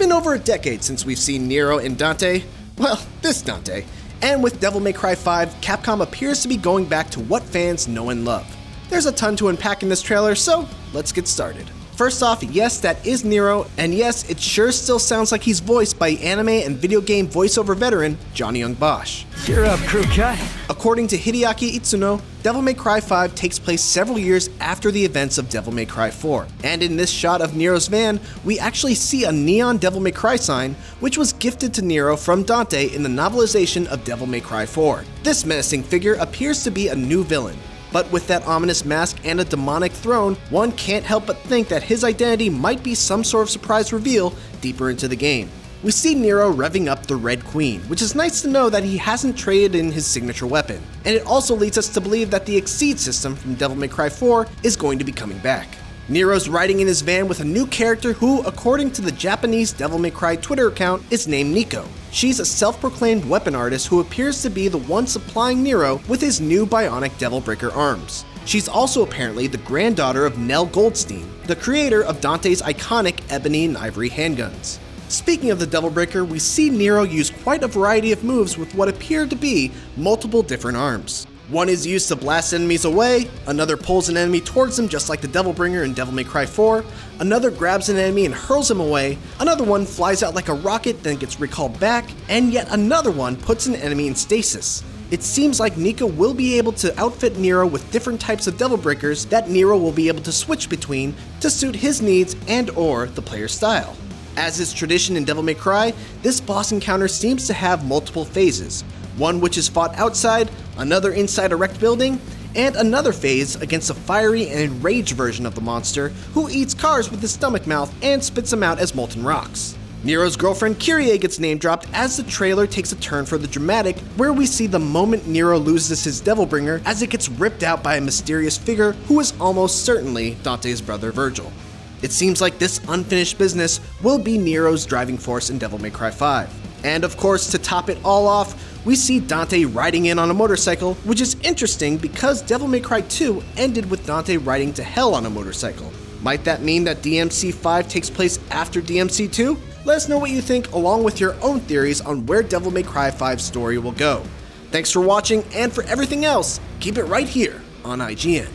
been over a decade since we've seen Nero and Dante, well, this Dante, and with Devil May Cry 5, Capcom appears to be going back to what fans know and love. There's a ton to unpack in this trailer, so let's get started. First off, yes, that is Nero, and yes, it sure still sounds like he's voiced by anime and video game voiceover veteran Johnny Young Bosch. Cheer up, crew cut. According to Hideaki Itsuno, Devil May Cry 5 takes place several years after the events of Devil May Cry 4, and in this shot of Nero's van, we actually see a neon Devil May Cry sign, which was gifted to Nero from Dante in the novelization of Devil May Cry 4. This menacing figure appears to be a new villain. But with that ominous mask and a demonic throne, one can't help but think that his identity might be some sort of surprise reveal deeper into the game. We see Nero revving up the Red Queen, which is nice to know that he hasn't traded in his signature weapon. And it also leads us to believe that the Exceed system from Devil May Cry 4 is going to be coming back. Nero's riding in his van with a new character who, according to the Japanese Devil May Cry Twitter account, is named Nico. She's a self-proclaimed weapon artist who appears to be the one supplying Nero with his new bionic Devil Breaker arms. She's also apparently the granddaughter of Nell Goldstein, the creator of Dante's iconic ebony and ivory handguns. Speaking of the Devil Breaker, we see Nero use quite a variety of moves with what appear to be multiple different arms. One is used to blast enemies away, another pulls an enemy towards him just like the Devilbringer in Devil May Cry 4, another grabs an enemy and hurls him away, another one flies out like a rocket then gets recalled back, and yet another one puts an enemy in stasis. It seems like Nico will be able to outfit Nero with different types of Devil Breakers that Nero will be able to switch between to suit his needs and/or the player's style. As is tradition in Devil May Cry, this boss encounter seems to have multiple phases. One which is fought outside, another inside a wrecked building, and another phase against a fiery and enraged version of the monster who eats cars with his stomach mouth and spits them out as molten rocks. Nero's girlfriend Kyrie gets name dropped as the trailer takes a turn for the dramatic, where we see the moment Nero loses his Devilbringer as it gets ripped out by a mysterious figure who is almost certainly Dante's brother Virgil. It seems like this unfinished business will be Nero's driving force in Devil May Cry 5. And of course, to top it all off, we see Dante riding in on a motorcycle, which is interesting because Devil May Cry 2 ended with Dante riding to hell on a motorcycle. Might that mean that DMC 5 takes place after DMC 2? Let us know what you think along with your own theories on where Devil May Cry 5's story will go. Thanks for watching, and for everything else, keep it right here on IGN.